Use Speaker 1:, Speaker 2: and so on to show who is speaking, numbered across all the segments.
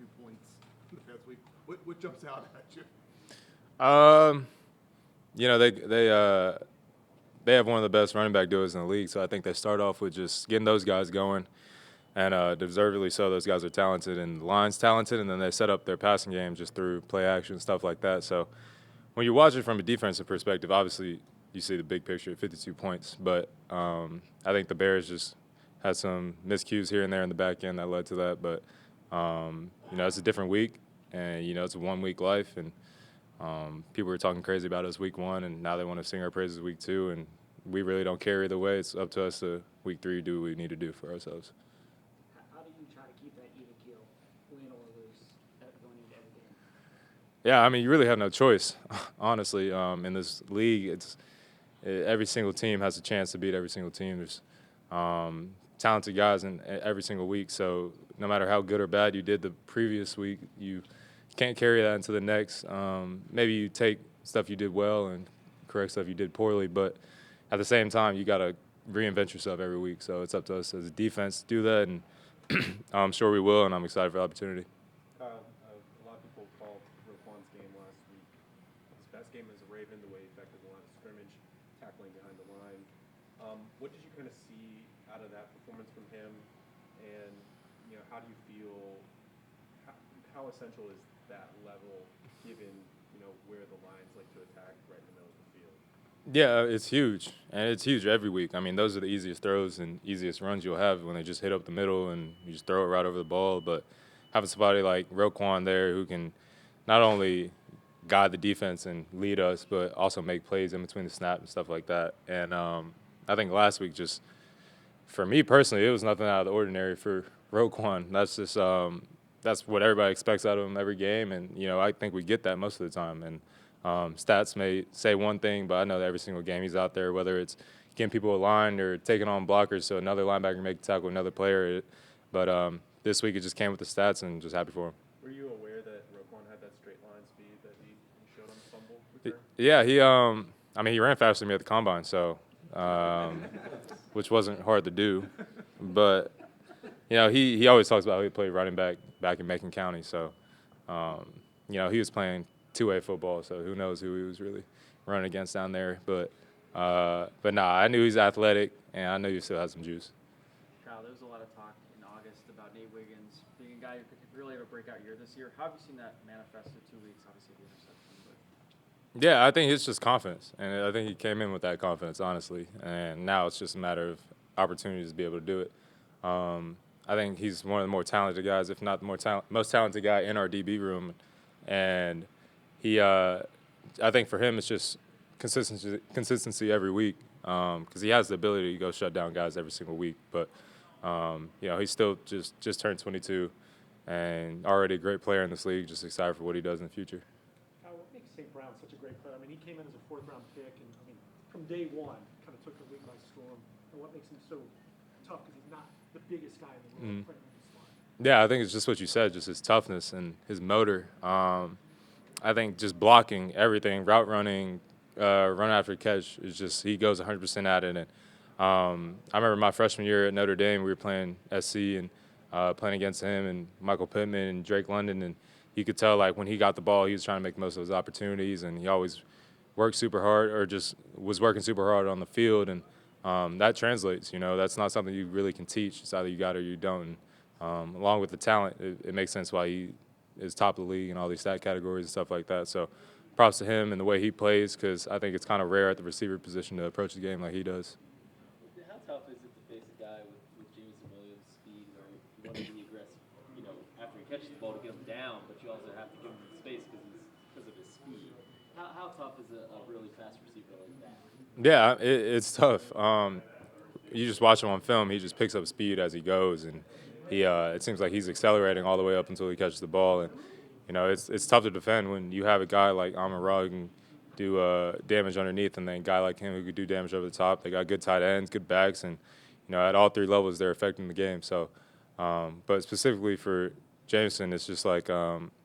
Speaker 1: 52 points in the past week. What jumps out at you?
Speaker 2: You know, they have one of the best running back duos in the league, so I think they start off with just getting those guys going, and deservedly so. Those guys are talented, and the line's talented, and then they set up their passing game just through play action, stuff like that. So when you watch it from a defensive perspective, obviously you see the big picture, 52 points, but I think the Bears just had some miscues here and there in the back end that led to that. But, you know, it's a different week, and, you know, it's a one-week life, and people were talking crazy about us week 1, and now they want to sing our praises week 2, and we really don't care either way. It's up to us to week 3 do what we need to do for ourselves.
Speaker 3: How do you try to keep that even keel, win or lose, going into every game?
Speaker 2: Yeah, I mean, you really have no choice, honestly. In this league, every single team has a chance to beat every single team. There's talented guys in every single week, so no matter how good or bad you did the previous week, you can't carry that into the next. Maybe you take stuff you did well and correct stuff you did poorly, but at the same time, you got to reinvent yourself every week. So it's up to us as a defense to do that, and I'm sure we will, and I'm excited for the opportunity.
Speaker 4: Kyle, a lot of people called Roquan's game last week his best game as a Raven, the way he affected the line of scrimmage, tackling behind the line. What did you kind of see out of that performance from him, and you know, how do you feel? How essential is that level, given you know where the Lions like to attack right in the middle of the field?
Speaker 2: Yeah, it's huge, and it's huge every week. I mean, those are the easiest throws and easiest runs you'll have when they just hit up the middle and you just throw it right over the ball. But having somebody like Roquan there who can not only guide the defense and lead us, but also make plays in between the snap and stuff like that. And I think last week, just for me personally, it was nothing out of the ordinary for Roquan. That's just that's what everybody expects out of him every game, and you know I think we get that most of the time. And stats may say one thing, but I know that every single game he's out there, whether it's getting people aligned or taking on blockers so another linebacker can make a tackle with another player. But this week it just came with the stats, and just happy for him.
Speaker 4: Were you aware that Roquan had that straight line speed that he showed on the fumble return?
Speaker 2: Yeah, I mean, he ran faster than me at the combine, so which wasn't hard to do. But you know, he always talks about how he played running back in Macon County, so you know, he was playing two-way football, so who knows who he was really running against down there. But nah, I knew he's athletic, and I knew he still had some juice.
Speaker 3: Kyle, there was a lot of talk in August about Nate Wiggins being a guy who could really have a breakout year this year. How have you seen that manifest in 2 weeks? Obviously, the interception. But
Speaker 2: Yeah, I think it's just confidence, and I think he came in with that confidence, honestly. And now it's just a matter of opportunities to be able to do it. I think he's one of the more talented guys, if not the most talented guy in our DB room. And I think for him it's just consistency every week, because he has the ability to go shut down guys every single week. But you know, he's still just turned 22 and already a great player in this league. Just excited for what he does in the future.
Speaker 5: What makes St. Brown such a great player? I mean, he came in as a fourth-round pick, and I mean, from day one, kind of took the league by storm. And what makes him so tough? Because he's not the biggest guy in the world playing on this line.
Speaker 2: Yeah, I think it's just what you said, just his toughness and his motor. I think just blocking everything, route running, run after catch is just, he goes 100% at it. And I remember my freshman year at Notre Dame, we were playing SC and playing against him and Michael Pittman and Drake London, and you could tell, like, when he got the ball, he was trying to make the most of his opportunities, and he always worked super hard, or just was working super hard on the field, and that translates. You know, that's not something you really can teach. It's either you got it or you don't. And, along with the talent, it makes sense why he is top of the league in all these stat categories and stuff like that. So props to him and the way he plays, because I think it's kind of rare at the receiver position to approach the game like he does.
Speaker 6: How tough is it to face a guy with Jameson Williams' speed, where you want to be aggressive, you know, after he catches the ball to get him down, but you also have to give him space because of his speed. How tough is a really fast receiver like that?
Speaker 2: Yeah, it's tough. You just watch him on film; he just picks up speed as he goes, and it seems like he's accelerating all the way up until he catches the ball. And you know, it's tough to defend when you have a guy like Amon-Ra who can do damage underneath, and then a guy like him who could do damage over the top. They got good tight ends, good backs, and you know, at all three levels, they're affecting the game. So, but specifically for Jameson, it's just like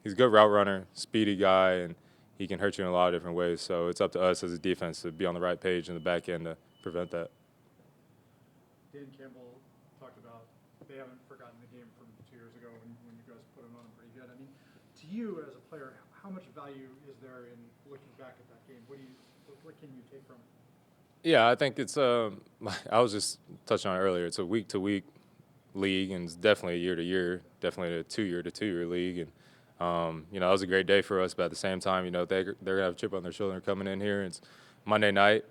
Speaker 2: he's a good route runner, speedy guy, and he can hurt you in a lot of different ways. So it's up to us as a defense to be on the right page in the back end to prevent that.
Speaker 1: Dan Campbell talked about
Speaker 7: they haven't forgotten the game from 2 years ago when you guys put them on pretty good. I mean, to you as a player, how much value is there in looking back at that game? What can you take from it?
Speaker 2: Yeah, I think it's I was just touching on it earlier. It's a week to week league, and it's definitely a year to year, definitely a 2 year to 2 year league. And you know, it was a great day for us, but at the same time, you know, they're gonna have a chip on their shoulder coming in here. It's Monday night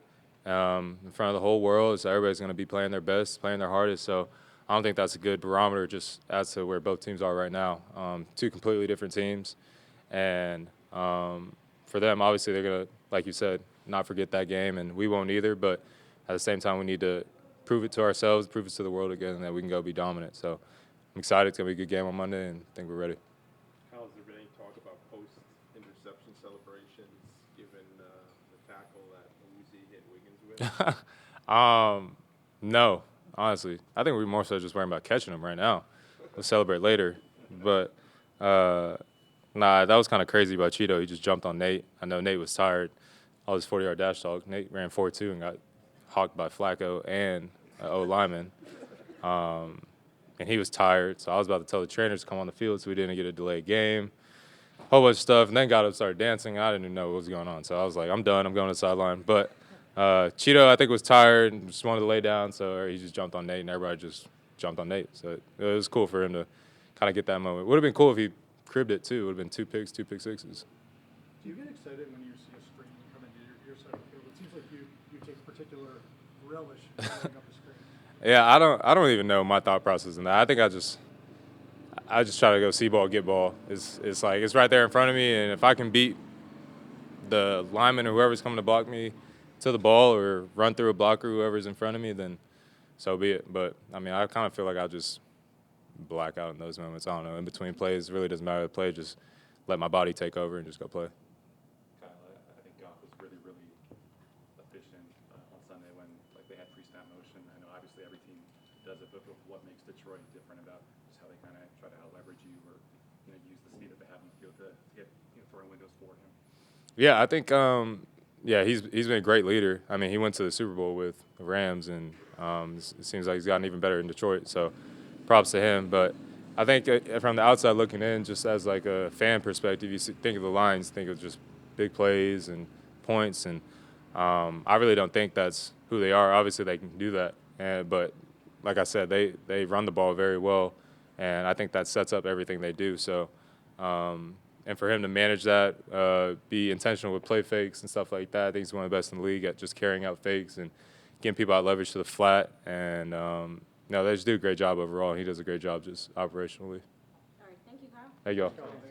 Speaker 2: in front of the whole world, so everybody's gonna be playing their best, playing their hardest. So I don't think that's a good barometer just as to where both teams are right now. Two completely different teams, and for them, obviously, they're gonna, like you said, not forget that game, and we won't either. But at the same time, we need to prove it to ourselves, prove it to the world again that we can go be dominant. So I'm excited. It's gonna be a good game on Monday, and I think we're ready.
Speaker 8: How's there been any talk about post-interception celebrations, given the tackle that Uzi hit Wiggins with?
Speaker 2: No, honestly, I think we're more so just worrying about catching them right now. We'll celebrate later, but nah, that was kind of crazy by Cheeto. He just jumped on Nate. I know Nate was tired. All his 40-yard dash talk. Nate ran 4.2 and got hawked by Flacco and O lineman. And he was tired, so I was about to tell the trainers to come on the field so we didn't get a delayed game. Whole bunch of stuff, and then got up, started dancing. I didn't even know what was going on, so I was like, I'm done. I'm going to the sideline. But Cheeto, I think, was tired and just wanted to lay down, so he just jumped on Nate, and everybody just jumped on Nate. So it was cool for him to kind of get that moment. Would have been cool if he cribbed it, too. It would have been 2 picks, 2 pick sixes.
Speaker 7: Do you get excited when you see a screen come into your side of the field? It seems like you take particular relish in setting up a screen.
Speaker 2: Yeah, I don't even know my thought process in that. I think I just try to go see ball, get ball. It's like it's right there in front of me, and if I can beat the lineman or whoever's coming to block me to the ball or run through a blocker, whoever's in front of me, then so be it. But I mean, I kind of feel like I just black out in those moments. I don't know. In between plays, it really doesn't matter the play. Just let my body take over and just go play.
Speaker 4: Kyle, I think Goff was really, really efficient on Sunday when they had pre-snap motion. I know obviously every team does it, but what makes Detroit different about just how they kind of try to out-leverage you or use the speed that they have in the field to get throwing windows for him?
Speaker 2: Yeah, I think he's been a great leader. I mean, he went to the Super Bowl with the Rams, and it seems like he's gotten even better in Detroit. So props to him. But I think from the outside looking in, just as like a fan perspective, you think of the Lions, think of just big plays and points, and I really don't think that's who they are. Obviously, they can do that, but like I said, they run the ball very well, and I think that sets up everything they do. So, and for him to manage that, be intentional with play fakes and stuff like that, I think he's one of the best in the league at just carrying out fakes and getting people out leverage to the flat. And they just do a great job overall. He does a great job just operationally.
Speaker 9: All right, thank you, Kyle.
Speaker 2: Thank you all.